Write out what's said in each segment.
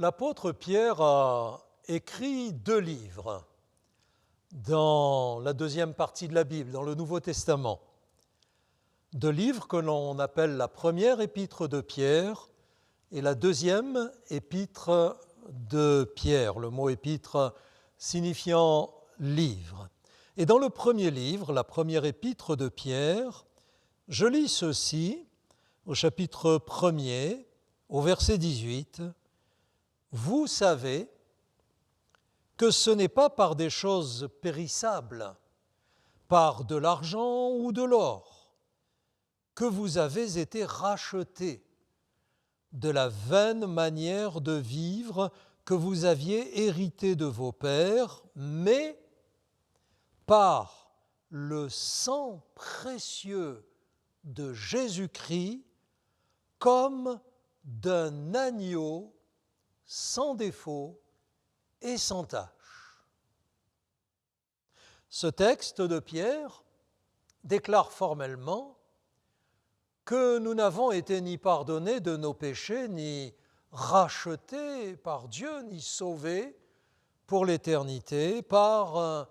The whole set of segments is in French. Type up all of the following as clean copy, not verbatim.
L'apôtre Pierre a écrit 2 livres dans la deuxième partie de la Bible, dans le Nouveau Testament. 2 livres que l'on appelle la première épître de Pierre et la deuxième épître de Pierre, le mot épître signifiant livre. Et dans le premier livre, la première épître de Pierre, je lis ceci au chapitre 1er, au verset 18. « Vous savez que ce n'est pas par des choses périssables, par de l'argent ou de l'or, que vous avez été rachetés de la vaine manière de vivre que vous aviez héritée de vos pères, mais par le sang précieux de Jésus-Christ, comme d'un agneau sans défaut et sans tache. » Ce texte de Pierre déclare formellement que nous n'avons été ni pardonnés de nos péchés, ni rachetés par Dieu, ni sauvés pour l'éternité par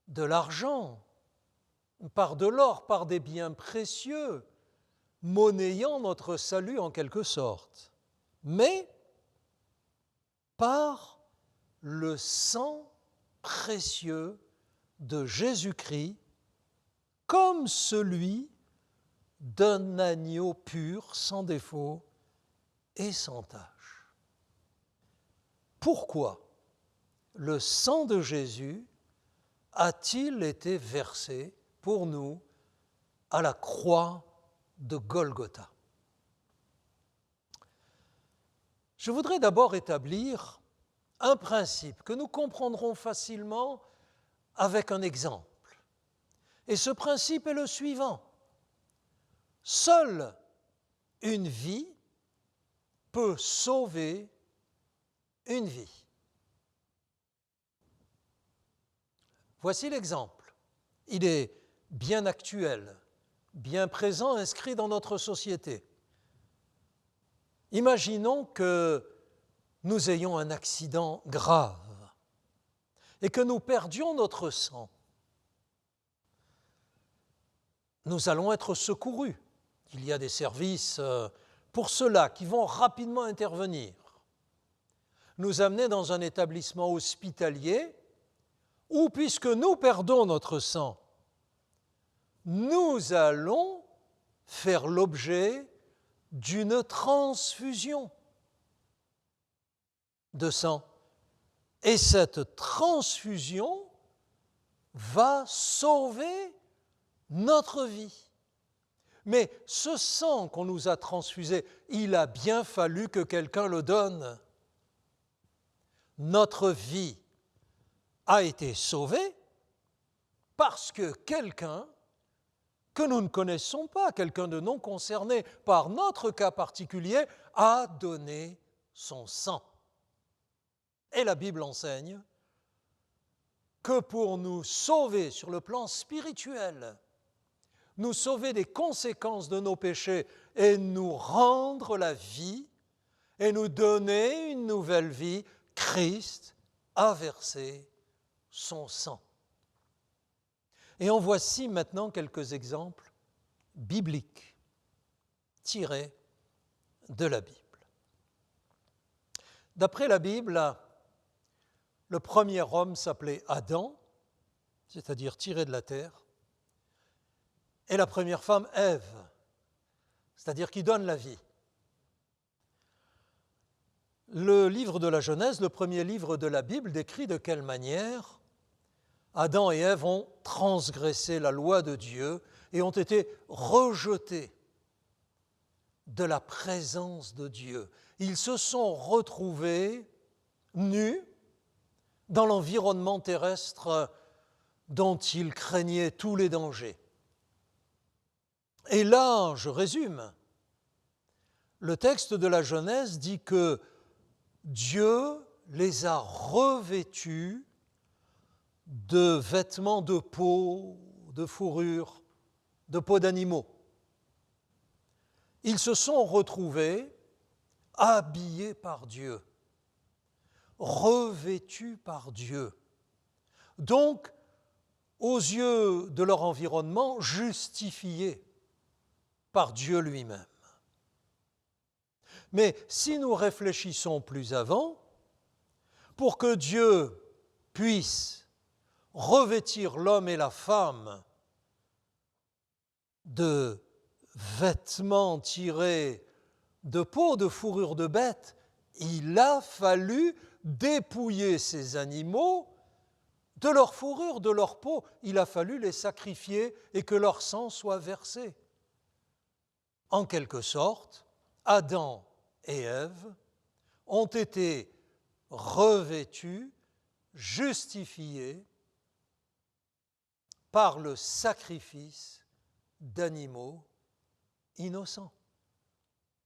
de l'argent, par de l'or, par des biens précieux, monnayant notre salut en quelque sorte, mais par le sang précieux de Jésus-Christ, comme celui d'un agneau pur, sans défaut et sans tache. Pourquoi le sang de Jésus a-t-il été versé pour nous à la croix de Golgotha? Je voudrais d'abord établir un principe que nous comprendrons facilement avec un exemple. Et ce principe est le suivant. Seule une vie peut sauver une vie. Voici l'exemple. Il est bien actuel, bien présent, inscrit dans notre société. Imaginons que nous ayons un accident grave et que nous perdions notre sang. Nous allons être secourus. Il y a des services pour cela qui vont rapidement intervenir. Nous amener dans un établissement hospitalier où, puisque nous perdons notre sang, nous allons faire l'objet d'une transfusion de sang. Et cette transfusion va sauver notre vie. Mais ce sang qu'on nous a transfusé, il a bien fallu que quelqu'un le donne. Notre vie a été sauvée parce que quelqu'un que nous ne connaissons pas, quelqu'un de non concerné par notre cas particulier, a donné son sang. Et la Bible enseigne que pour nous sauver sur le plan spirituel, nous sauver des conséquences de nos péchés et nous rendre la vie et nous donner une nouvelle vie, Christ a versé son sang. Et en voici maintenant quelques exemples bibliques tirés de la Bible. D'après la Bible, le premier homme s'appelait Adam, c'est-à-dire tiré de la terre, et la première femme, Ève, c'est-à-dire qui donne la vie. Le livre de la Genèse, le premier livre de la Bible, décrit de quelle manière Adam et Ève ont transgressé la loi de Dieu et ont été rejetés de la présence de Dieu. Ils se sont retrouvés nus dans l'environnement terrestre dont ils craignaient tous les dangers. Et là, je résume, le texte de la Genèse dit que Dieu les a revêtus de vêtements de peau, de fourrure, de peau d'animaux. Ils se sont retrouvés habillés par Dieu, revêtus par Dieu. Donc, aux yeux de leur environnement, justifiés par Dieu lui-même. Mais si nous réfléchissons plus avant, pour que Dieu puisse revêtir l'homme et la femme de vêtements tirés de peau, de fourrure de bête, il a fallu dépouiller ces animaux de leur fourrure, de leur peau. Il a fallu les sacrifier et que leur sang soit versé. En quelque sorte, Adam et Ève ont été revêtus, justifiés par le sacrifice d'animaux innocents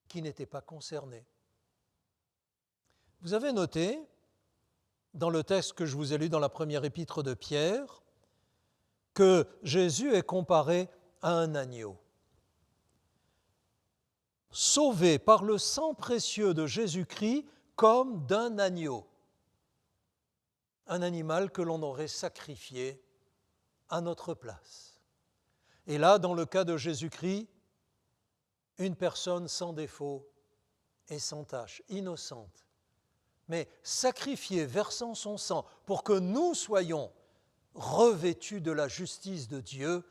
qui n'étaient pas concernés. Vous avez noté, dans le texte que je vous ai lu dans la première épître de Pierre, que Jésus est comparé à un agneau. Sauvé par le sang précieux de Jésus-Christ comme d'un agneau, un animal que l'on aurait sacrifié à notre place. Et là, dans le cas de Jésus-Christ, une personne sans défaut et sans tache, innocente, mais sacrifiée, versant son sang pour que nous soyons revêtus de la justice de Dieu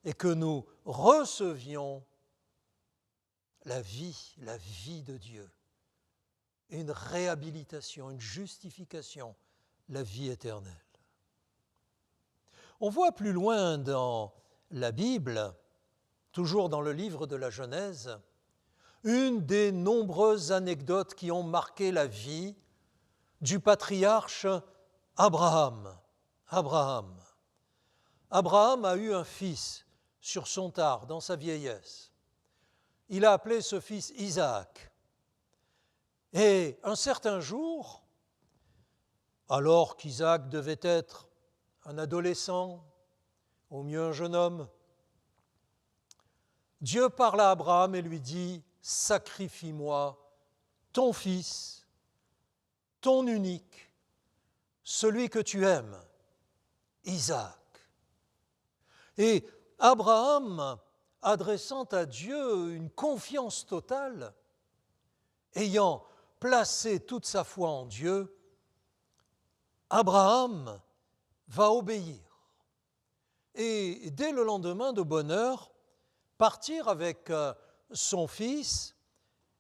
et que nous recevions la vie de Dieu, une réhabilitation, une justification, la vie éternelle. On voit plus loin dans la Bible, toujours dans le livre de la Genèse, une des nombreuses anecdotes qui ont marqué la vie du patriarche Abraham. Abraham a eu un fils sur son tard, dans sa vieillesse. Il a appelé ce fils Isaac. Et un certain jour, alors qu'Isaac devait être un adolescent, au mieux un jeune homme, Dieu parle à Abraham et lui dit « Sacrifie-moi ton fils, ton unique, celui que tu aimes, Isaac. » Et Abraham, adressant à Dieu une confiance totale, ayant placé toute sa foi en Dieu, Abraham va obéir. Et dès le lendemain de bonne heure, partir avec son fils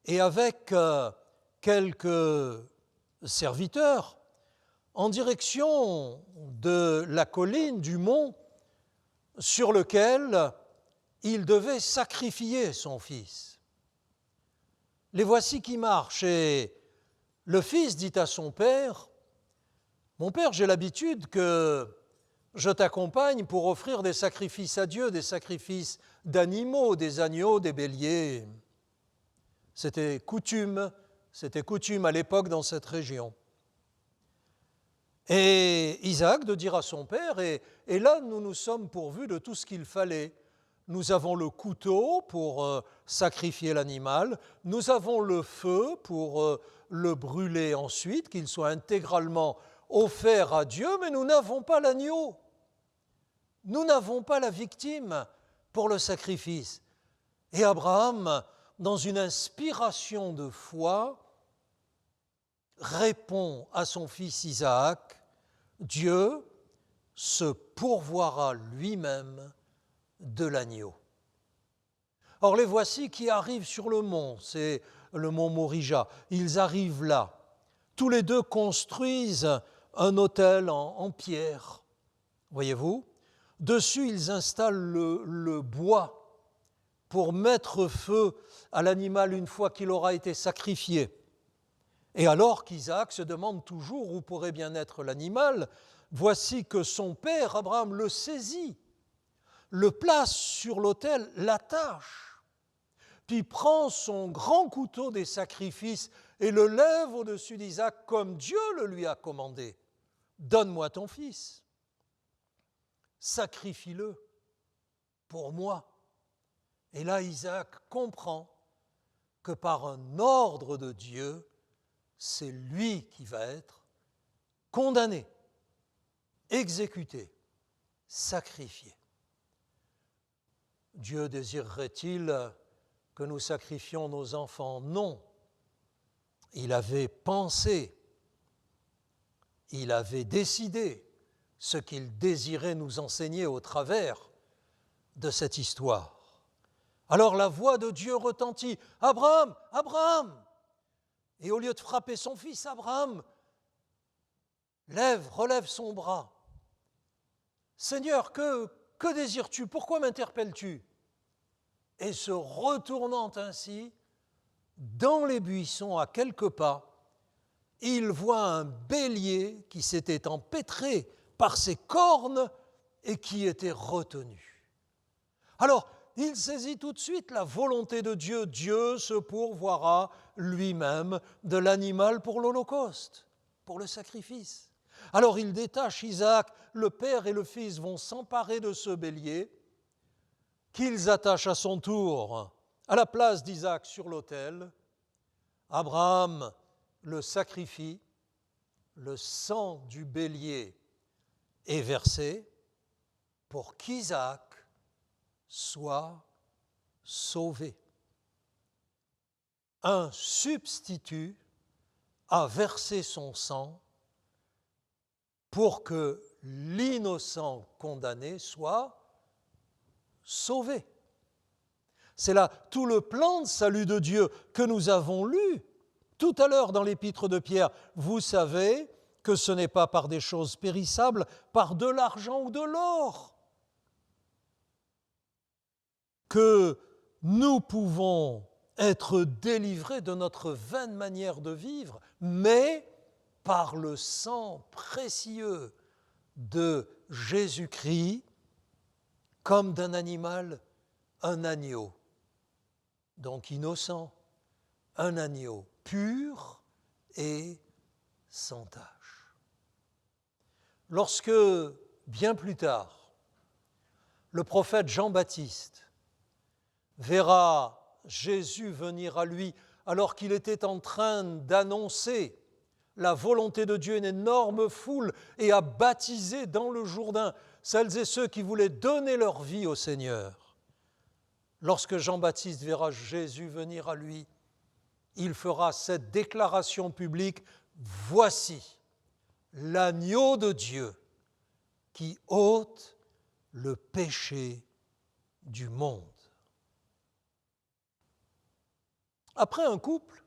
et avec quelques serviteurs en direction de la colline, du mont, sur lequel il devait sacrifier son fils. Les voici qui marchent et le fils dit à son père « Mon père, j'ai l'habitude que je t'accompagne pour offrir des sacrifices à Dieu, des sacrifices d'animaux, des agneaux, des béliers. » C'était coutume à l'époque dans cette région. Et Isaac de dire à son père, et là nous nous sommes pourvus de tout ce qu'il fallait. Nous avons le couteau pour sacrifier l'animal, nous avons le feu pour le brûler ensuite, qu'il soit intégralement offert à Dieu, mais nous n'avons pas l'agneau. Nous n'avons pas la victime pour le sacrifice. Et Abraham, dans une inspiration de foi, répond à son fils Isaac, Dieu se pourvoira lui-même de l'agneau. Or les voici qui arrivent sur le mont, c'est le mont Morija. Ils arrivent là. Tous les deux construisent un autel en pierre, voyez-vous. Dessus, ils installent le bois pour mettre feu à l'animal une fois qu'il aura été sacrifié. Et alors qu'Isaac se demande toujours où pourrait bien être l'animal, voici que son père, Abraham, le saisit, le place sur l'autel, l'attache, puis prend son grand couteau des sacrifices et le lève au-dessus d'Isaac comme Dieu le lui a commandé. « Donne-moi ton fils, sacrifie-le pour moi. » Et là, Isaac comprend que par un ordre de Dieu, c'est lui qui va être condamné, exécuté, sacrifié. Dieu désirerait-il que nous sacrifions nos enfants? Non. Il avait pensé, il avait décidé ce qu'il désirait nous enseigner au travers de cette histoire. Alors la voix de Dieu retentit. « Abraham, Abraham !» Et au lieu de frapper son fils, Abraham relève son bras. « Seigneur, que désires-tu? Pourquoi m'interpelles-tu » Et se retournant ainsi, dans les buissons à quelques pas, il voit un bélier qui s'était empêtré par ses cornes et qui était retenu. Alors, il saisit tout de suite la volonté de Dieu. Dieu se pourvoira lui-même de l'animal pour l'Holocauste, pour le sacrifice. Alors il détache Isaac, le père et le fils vont s'emparer de ce bélier qu'ils attachent à son tour à la place d'Isaac sur l'autel. Abraham le sacrifie, le sang du bélier est versé pour qu'Isaac soit sauvé. Un substitut a versé son sang pour que l'innocent condamné soit sauvé. C'est là tout le plan de salut de Dieu que nous avons lu tout à l'heure dans l'épître de Pierre. Vous savez que ce n'est pas par des choses périssables, par de l'argent ou de l'or, que nous pouvons être délivrés de notre vaine manière de vivre, mais par le sang précieux de Jésus-Christ, comme d'un animal, un agneau, donc innocent, un agneau pur et sans tache. Lorsque, bien plus tard, le prophète Jean-Baptiste verra Jésus venir à lui alors qu'il était en train d'annoncer la volonté de Dieu, une énorme foule, et à baptiser dans le Jourdain celles et ceux qui voulaient donner leur vie au Seigneur. Lorsque Jean-Baptiste verra Jésus venir à lui, il fera cette déclaration publique: « Voici l'agneau de Dieu qui ôte le péché du monde. » Après un couple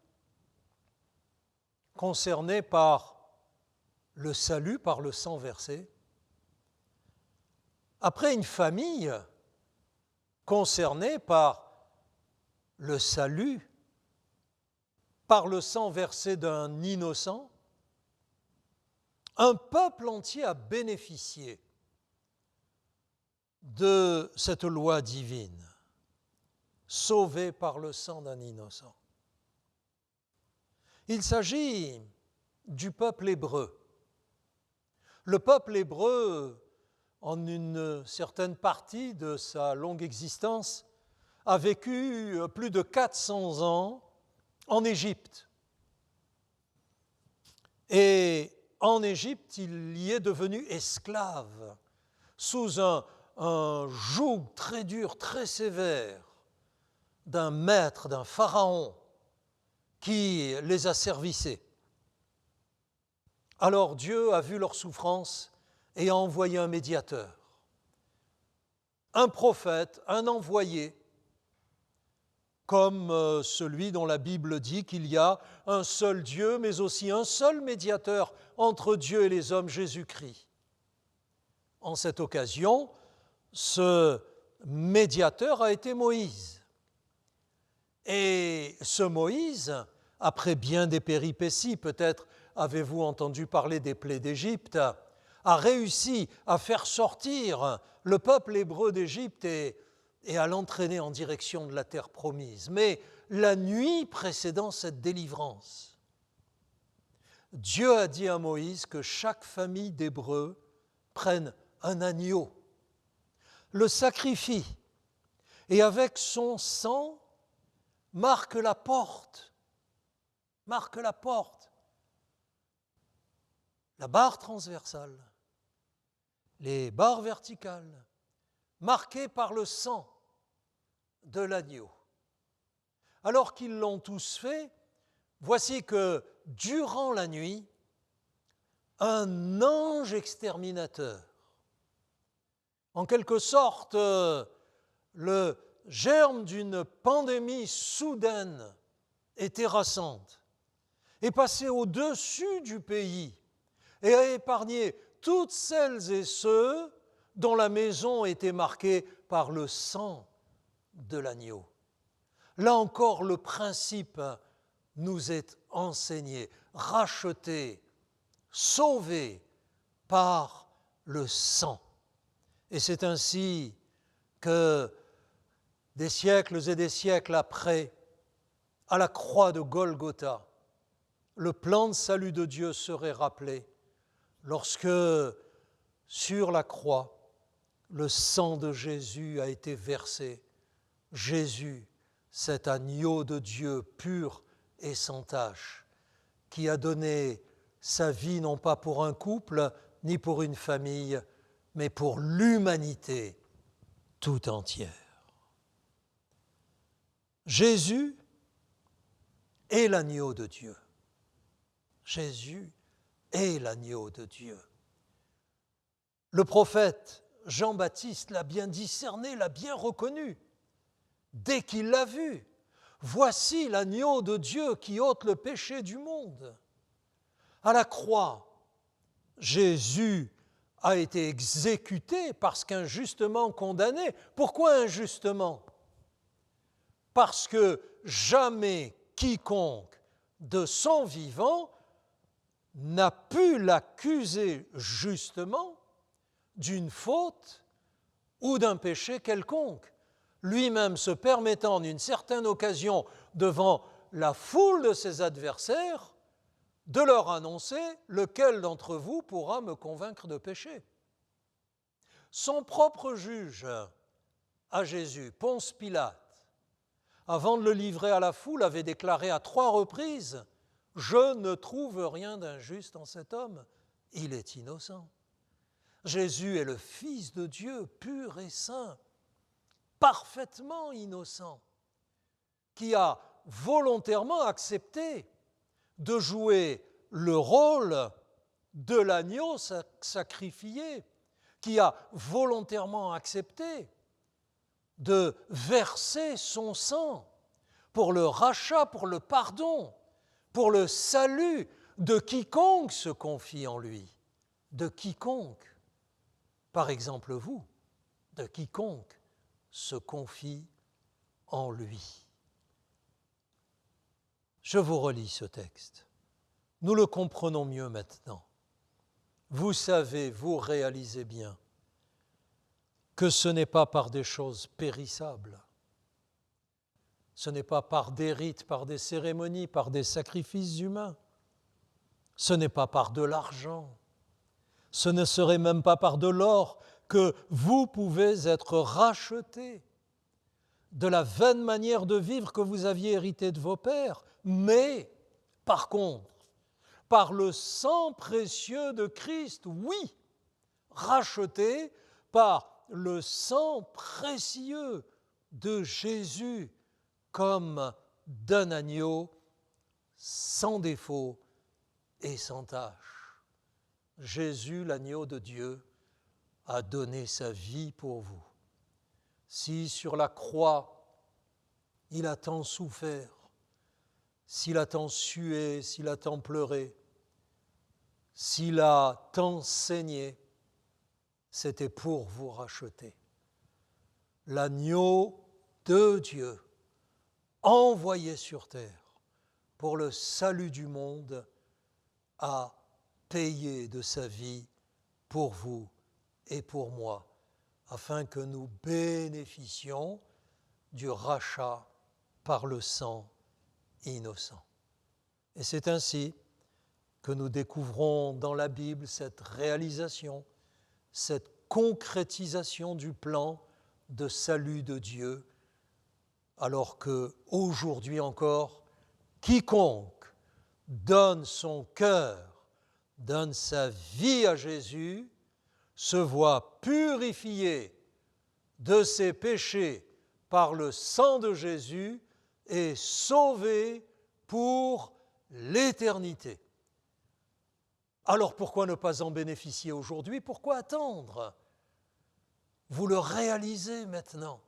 concerné par le salut, par le sang versé, après une famille concernée par le salut, par le sang versé d'un innocent, un peuple entier a bénéficié de cette loi divine, sauvé par le sang d'un innocent. Il s'agit du peuple hébreu. Le peuple hébreu, en une certaine partie de sa longue existence, a vécu plus de 400 ans en Égypte. Et en Égypte, il y est devenu esclave, sous un joug très dur, très sévère, d'un maître, d'un pharaon, qui les a servissés. Alors Dieu a vu leur souffrance et a envoyé un médiateur, un prophète, un envoyé, comme celui dont la Bible dit qu'il y a un seul Dieu, mais aussi un seul médiateur entre Dieu et les hommes, Jésus-Christ. En cette occasion, ce médiateur a été Moïse. Et ce Moïse, après bien des péripéties, peut-être avez-vous entendu parler des plaies d'Égypte, a réussi à faire sortir le peuple hébreu d'Égypte et à l'entraîner en direction de la terre promise. Mais la nuit précédant cette délivrance, Dieu a dit à Moïse que chaque famille d'Hébreux prenne un agneau, le sacrifie, et avec son sang marque la porte. Marque la porte. La barre transversale, les barres verticales, marquées par le sang de l'agneau. Alors qu'ils l'ont tous fait, voici que durant la nuit, un ange exterminateur, en quelque sorte le germe d'une pandémie soudaine et terrassante, est passé au-dessus du pays et a épargné toutes celles et ceux dont la maison était marquée par le sang de l'agneau. Là encore, le principe nous est enseigné, racheté, sauvé par le sang. Et c'est ainsi que des siècles et des siècles après, à la croix de Golgotha, le plan de salut de Dieu serait rappelé lorsque, sur la croix, le sang de Jésus a été versé. Jésus, cet agneau de Dieu pur et sans tache, qui a donné sa vie non pas pour un couple, ni pour une famille, mais pour l'humanité tout entière. Jésus est l'agneau de Dieu. Jésus est l'agneau de Dieu. Le prophète Jean-Baptiste l'a bien discerné, l'a bien reconnu. Dès qu'il l'a vu, voici l'agneau de Dieu qui ôte le péché du monde. À la croix, Jésus a été exécuté parce qu'injustement condamné. Pourquoi injustement ? Parce que jamais quiconque de son vivant n'a pu l'accuser justement d'une faute ou d'un péché quelconque, lui-même se permettant en une certaine occasion devant la foule de ses adversaires de leur annoncer « Lequel d'entre vous pourra me convaincre de péché ?» Son propre juge à Jésus, Ponce Pilate, avant de le livrer à la foule, avait déclaré à 3 reprises « Je ne trouve rien d'injuste en cet homme, il est innocent. » Jésus est le Fils de Dieu, pur et saint, parfaitement innocent, qui a volontairement accepté de jouer le rôle de l'agneau sacrifié, qui a volontairement accepté de verser son sang pour le rachat, pour le pardon, pour le salut de quiconque se confie en lui, de quiconque, par exemple vous, de quiconque se confie en lui. Je vous relis ce texte. Nous le comprenons mieux maintenant. Vous savez, vous réalisez bien que ce n'est pas par des choses périssables, ce n'est pas par des rites, par des cérémonies, par des sacrifices humains, ce n'est pas par de l'argent, ce ne serait même pas par de l'or que vous pouvez être rachetés de la vaine manière de vivre que vous aviez héritée de vos pères, mais par contre, par le sang précieux de Christ, oui, rachetés par le sang précieux de Jésus comme d'un agneau sans défaut et sans tache. Jésus, l'agneau de Dieu, a donné sa vie pour vous. Si sur la croix, il a tant souffert, s'il a tant sué, s'il a tant pleuré, s'il a tant saigné, c'était pour vous racheter. L'agneau de Dieu, envoyé sur terre pour le salut du monde, a payé de sa vie pour vous et pour moi, afin que nous bénéficions du rachat par le sang innocent. Et c'est ainsi que nous découvrons dans la Bible cette réalisation, cette concrétisation du plan de salut de Dieu alors que aujourd'hui encore, quiconque donne son cœur, donne sa vie à Jésus, se voit purifié de ses péchés par le sang de Jésus et sauvé pour l'éternité. Alors pourquoi ne pas en bénéficier aujourd'hui? Pourquoi attendre? Vous le réalisez maintenant.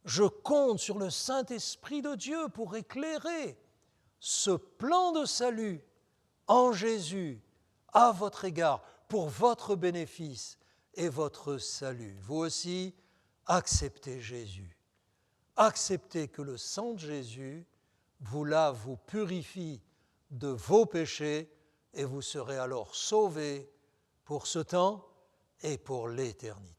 Je compte sur le Saint-Esprit de Dieu pour éclairer ce plan de salut en Jésus à votre égard, pour votre bénéfice et votre salut. Vous aussi, acceptez Jésus. Acceptez que le sang de Jésus vous lave, vous purifie de vos péchés et vous serez alors sauvés pour ce temps et pour l'éternité.